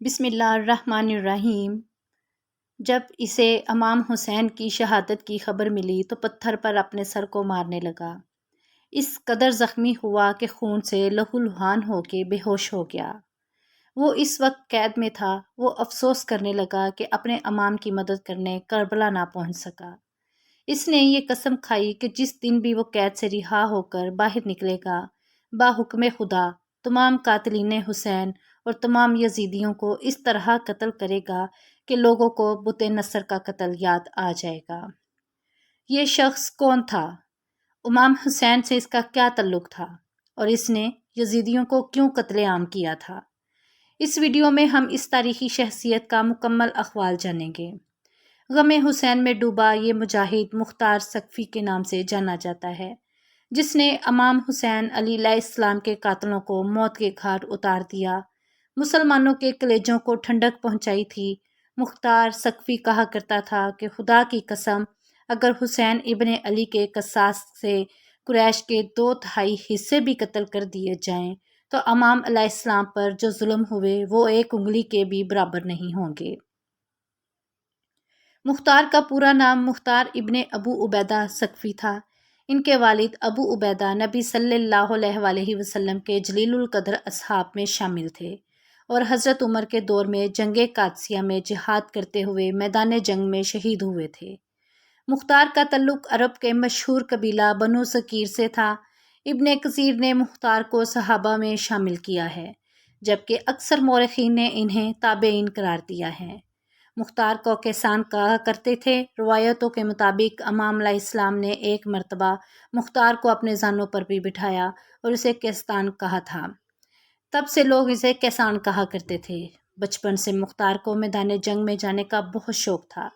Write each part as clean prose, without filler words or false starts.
بسم اللہ الرحمن الرحیم۔ جب اسے امام حسین کی شہادت کی خبر ملی تو پتھر پر اپنے سر کو مارنے لگا۔ اس قدر زخمی ہوا کہ خون سے لہولہان ہو کے بے ہوش ہو گیا۔ وہ اس وقت قید میں تھا۔ وہ افسوس کرنے لگا کہ اپنے امام کی مدد کرنے کربلا نہ پہنچ سکا۔ اس نے یہ قسم کھائی کہ جس دن بھی وہ قید سے رہا ہو کر باہر نکلے گا، باحکم خدا تمام قاتلین حسین اور تمام یزیدیوں کو اس طرح قتل کرے گا کہ لوگوں کو بت نصر کا قتل یاد آ جائے گا۔ یہ شخص کون تھا؟ امام حسین سے اس کا کیا تعلق تھا؟ اور اس نے یزیدیوں کو کیوں قتل عام کیا تھا؟ اس ویڈیو میں ہم اس تاریخی شخصیت کا مکمل احوال جانیں گے۔ غم حسین میں ڈوبا یہ مجاہد مختار سقفی کے نام سے جانا جاتا ہے، جس نے امام حسین علیہ السلام کے قاتلوں کو موت کے گھاٹ اتار دیا، مسلمانوں کے کلیجوں کو ٹھنڈک پہنچائی تھی۔ مختار سقفی کہا کرتا تھا کہ خدا کی قسم، اگر حسین ابن علی کے قصاص سے قریش کے 2/3 حصے بھی قتل کر دیے جائیں تو امام علیہ السلام پر جو ظلم ہوئے وہ 1 انگلی کے بھی برابر نہیں ہوں گے۔ مختار کا پورا نام مختار ابن ابو عبیدہ سقفی تھا۔ ان کے والد ابو عبیدہ نبی صلی اللہ علیہ وآلہ وسلم کے جلیل القدر اصحاب میں شامل تھے اور حضرت عمر کے دور میں جنگ قادسیہ میں جہاد کرتے ہوئے میدان جنگ میں شہید ہوئے تھے۔ مختار کا تعلق عرب کے مشہور قبیلہ بنو سکیر سے تھا۔ ابن کثیر نے مختار کو صحابہ میں شامل کیا ہے، جبکہ اکثر مورخین نے انہیں تابعین قرار دیا ہے۔ مختار کو کیسان کہا کرتے تھے۔ روایتوں کے مطابق امام علیہ السلام نے ایک مرتبہ مختار کو اپنے زانوں پر بھی بٹھایا اور اسے کیسان کہا تھا۔ تب سے لوگ اسے کیسان کہا کرتے تھے۔ بچپن سے مختار کو میدان جنگ میں جانے کا بہت شوق تھا۔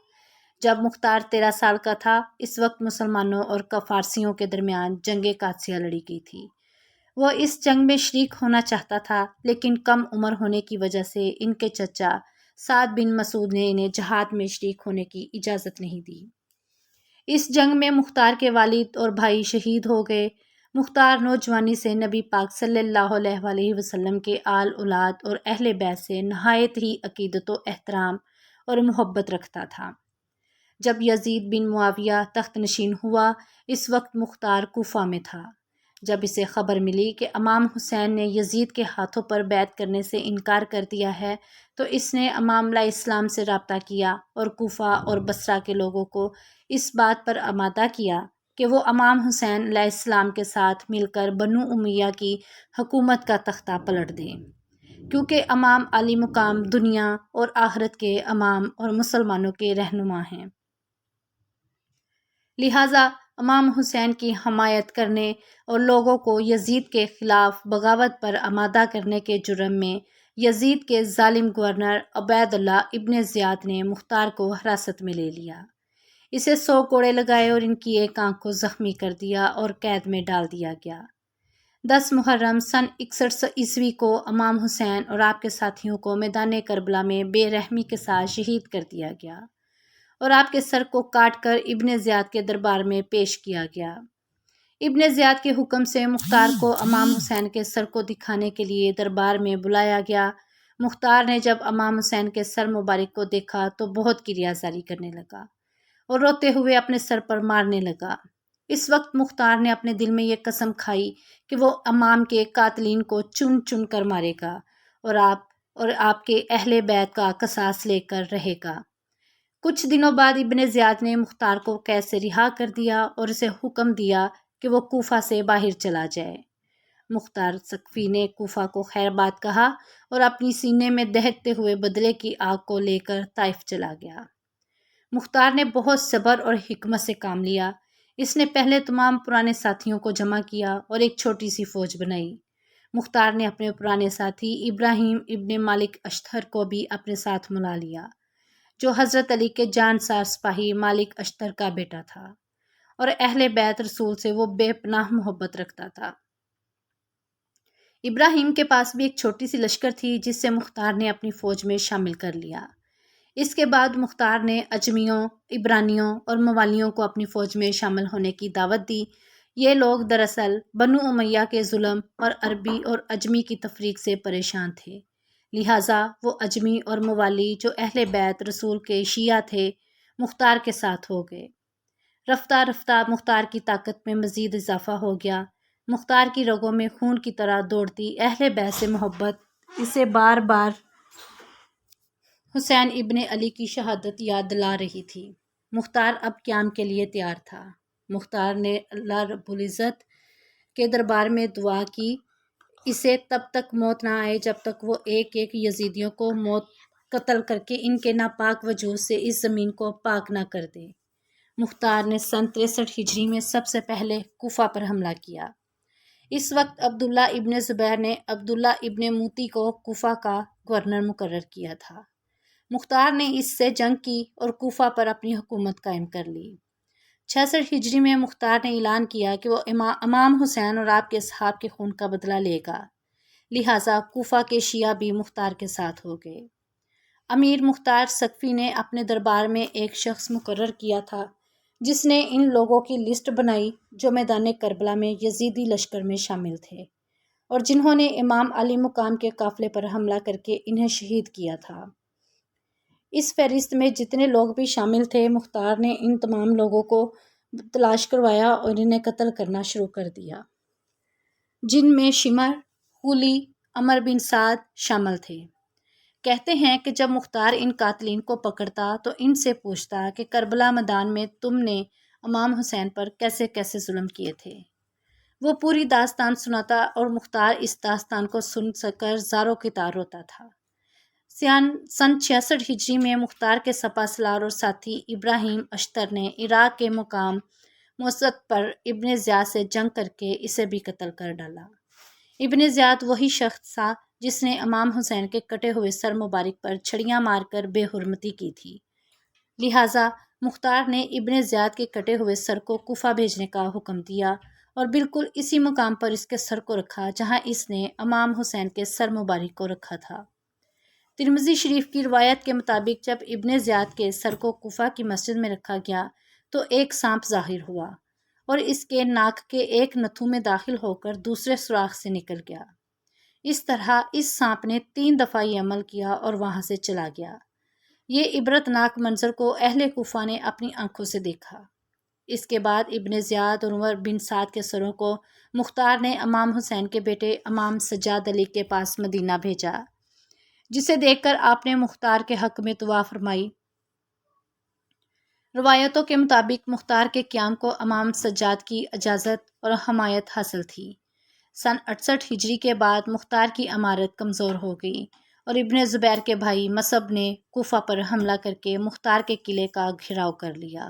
جب مختار 13 سال کا تھا، اس وقت مسلمانوں اور فارسیوں کے درمیان جنگ قادسیہ لڑی گئی تھی۔ وہ اس جنگ میں شریک ہونا چاہتا تھا، لیکن کم عمر ہونے کی وجہ سے ان کے چچا سعد بن مسعود نے انہیں جہاد میں شریک ہونے کی اجازت نہیں دی۔ اس جنگ میں مختار کے والد اور بھائی شہید ہو گئے۔ مختار نوجوانی سے نبی پاک صلی اللہ علیہ وآلہ وسلم کے آل اولاد اور اہل بیت سے نہایت ہی عقیدت و احترام اور محبت رکھتا تھا۔ جب یزید بن معاویہ تخت نشین ہوا، اس وقت مختار کوفہ میں تھا۔ جب اسے خبر ملی کہ امام حسین نے یزید کے ہاتھوں پر بیعت کرنے سے انکار کر دیا ہے تو اس نے امام علیہ السلام سے رابطہ کیا اور کوفہ اور بصرہ کے لوگوں کو اس بات پر آمادہ کیا کہ وہ امام حسین علیہ السلام کے ساتھ مل کر بنو امیہ کی حکومت کا تختہ پلٹ دیں، کیونکہ امام علی مقام دنیا اور آخرت کے امام اور مسلمانوں کے رہنما ہیں۔ لہٰذا امام حسین کی حمایت کرنے اور لوگوں کو یزید کے خلاف بغاوت پر آمادہ کرنے کے جرم میں یزید کے ظالم گورنر عبید اللہ ابن زیاد نے مختار کو حراست میں لے لیا۔ اسے 100 کوڑے لگائے اور ان کی ایک آنکھ کو زخمی کر دیا اور قید میں ڈال دیا گیا۔ 10 محرم سن 61 عیسوی کو امام حسین اور آپ کے ساتھیوں کو میدان کربلا میں بے رحمی کے ساتھ شہید کر دیا گیا اور آپ کے سر کو کاٹ کر ابن زیاد کے دربار میں پیش کیا گیا۔ ابن زیاد کے حکم سے مختار کو امام حسین کے سر کو دکھانے کے لیے دربار میں بلایا گیا۔ مختار نے جب امام حسین کے سر مبارک کو دیکھا تو بہت کریہ کرنے لگا اور روتے ہوئے اپنے سر پر مارنے لگا۔ اس وقت مختار نے اپنے دل میں یہ قسم کھائی کہ وہ امام کے قاتلین کو چن چن کر مارے گا اور آپ کے اہل بیت کا قصاص لے کر رہے گا۔ کچھ دنوں بعد ابن زیاد نے مختار کو قید سے رہا کر دیا اور اسے حکم دیا کہ وہ کوفہ سے باہر چلا جائے۔ مختار سقفی نے کوفہ کو خیر باد کہا اور اپنی سینے میں دہکتے ہوئے بدلے کی آگ کو لے کر طائف چلا گیا۔ مختار نے بہت صبر اور حکمت سے کام لیا۔ اس نے پہلے تمام پرانے ساتھیوں کو جمع کیا اور ایک چھوٹی سی فوج بنائی۔ مختار نے اپنے پرانے ساتھی ابراہیم ابن مالک اشتر کو بھی اپنے ساتھ ملا لیا، جو حضرت علی کے جانسار سپاہی مالک اشتر کا بیٹا تھا اور اہل بیت رسول سے وہ بے پناہ محبت رکھتا تھا۔ ابراہیم کے پاس بھی ایک چھوٹی سی لشکر تھی جس سے مختار نے اپنی فوج میں شامل کر لیا۔ اس کے بعد مختار نے اجمیوں، عبرانیوں اور موالیوں کو اپنی فوج میں شامل ہونے کی دعوت دی۔ یہ لوگ دراصل بنو امیہ کے ظلم اور عربی اور اجمی کی تفریق سے پریشان تھے، لہٰذا وہ اجمی اور موالی جو اہل بیت رسول کے شیعہ تھے مختار کے ساتھ ہو گئے۔ رفتہ رفتہ مختار کی طاقت میں مزید اضافہ ہو گیا۔ مختار کی رگوں میں خون کی طرح دوڑتی اہل بیت سے محبت اسے بار بار حسین ابن علی کی شہادت یاد دلا رہی تھی۔ مختار اب قیام کے لیے تیار تھا۔ مختار نے اللہ رب العزت کے دربار میں دعا کی اسے تب تک موت نہ آئے جب تک وہ ایک ایک یزیدیوں کو موت قتل کر کے ان کے ناپاک وجود سے اس زمین کو پاک نہ کر دے۔ مختار نے سن 63 ہجری میں سب سے پہلے کوفہ پر حملہ کیا۔ اس وقت عبداللہ ابن زبیر نے عبداللہ ابن موتی کو کوفہ کا گورنر مقرر کیا تھا۔ مختار نے اس سے جنگ کی اور کوفہ پر اپنی حکومت قائم کر لی۔ 66 ہجری میں مختار نے اعلان کیا کہ وہ امام حسین اور آپ کے اصحاب کے خون کا بدلہ لے گا، لہٰذا کوفہ کے شیعہ بھی مختار کے ساتھ ہو گئے۔ امیر مختار سقفی نے اپنے دربار میں ایک شخص مقرر کیا تھا جس نے ان لوگوں کی لسٹ بنائی جو میدان کربلا میں یزیدی لشکر میں شامل تھے اور جنہوں نے امام علی مقام کے قافلے پر حملہ کر کے انہیں شہید کیا تھا۔ اس فہرست میں جتنے لوگ بھی شامل تھے مختار نے ان تمام لوگوں کو تلاش کروایا اور انہیں قتل کرنا شروع کر دیا، جن میں شمر، خولی، عمر بن سعد شامل تھے۔ کہتے ہیں کہ جب مختار ان قاتلین کو پکڑتا تو ان سے پوچھتا کہ کربلا میدان میں تم نے امام حسین پر کیسے کیسے ظلم کیے تھے۔ وہ پوری داستان سناتا اور مختار اس داستان کو سن کر زاروں کی طار ہوتا تھا۔ سن 66 ہجری میں مختار کے سپہ سالار اور ساتھی ابراہیم اشتر نے عراق کے مقام موصد پر ابن زیاد سے جنگ کر کے اسے بھی قتل کر ڈالا۔ ابن زیاد وہی شخص تھا جس نے امام حسین کے کٹے ہوئے سر مبارک پر چھڑیاں مار کر بے حرمتی کی تھی، لہٰذا مختار نے ابن زیاد کے کٹے ہوئے سر کو کوفہ بھیجنے کا حکم دیا اور بالکل اسی مقام پر اس کے سر کو رکھا جہاں اس نے امام حسین کے سر مبارک کو رکھا تھا۔ ترمذی شریف کی روایت کے مطابق جب ابن زیاد کے سر کو کوفہ کی مسجد میں رکھا گیا تو ایک سانپ ظاہر ہوا اور اس کے ناک کے ایک نتھو میں داخل ہو کر دوسرے سوراخ سے نکل گیا۔ اس طرح اس سانپ نے 3 دفعہ یہ عمل کیا اور وہاں سے چلا گیا۔ یہ عبرتناک منظر کو اہل کوفہ نے اپنی آنکھوں سے دیکھا۔ اس کے بعد ابن زیاد اور عمر بن سعد کے سروں کو مختار نے امام حسین کے بیٹے امام سجاد علی کے پاس مدینہ بھیجا، جسے دیکھ کر آپ نے مختار کے حق میں دعا فرمائی۔ روایتوں کے مطابق مختار کے قیام کو امام سجاد کی اجازت اور حمایت حاصل تھی۔ سن 68 ہجری کے بعد مختار کی امارت کمزور ہو گئی اور ابن زبیر کے بھائی مصعب نے کوفہ پر حملہ کر کے مختار کے قلعے کا گھیراؤ کر لیا۔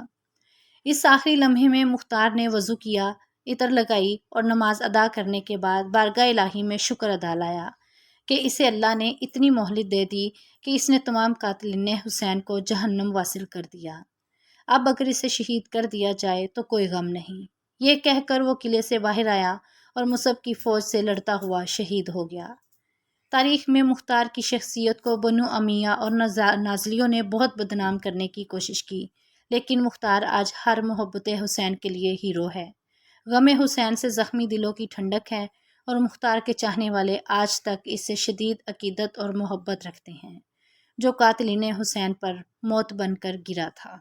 اس آخری لمحے میں مختار نے وضو کیا، عطر لگائی اور نماز ادا کرنے کے بعد بارگاہ الہی میں شکر ادا لایا کہ اسے اللہ نے اتنی مہلت دے دی کہ اس نے تمام قاتلین حسین کو جہنم واصل کر دیا۔ اب اگر اسے شہید کر دیا جائے تو کوئی غم نہیں۔ یہ کہہ کر وہ قلعے سے باہر آیا اور مصعب کی فوج سے لڑتا ہوا شہید ہو گیا۔ تاریخ میں مختار کی شخصیت کو بنو امیہ اور نازلیوں نے بہت بدنام کرنے کی کوشش کی، لیکن مختار آج ہر محبت حسین کے لیے ہیرو ہے۔ غم حسین سے زخمی دلوں کی ٹھنڈک ہے اور مختار کے چاہنے والے آج تک اس سے شدید عقیدت اور محبت رکھتے ہیں جو قاتلین حسین پر موت بن کر گرا تھا۔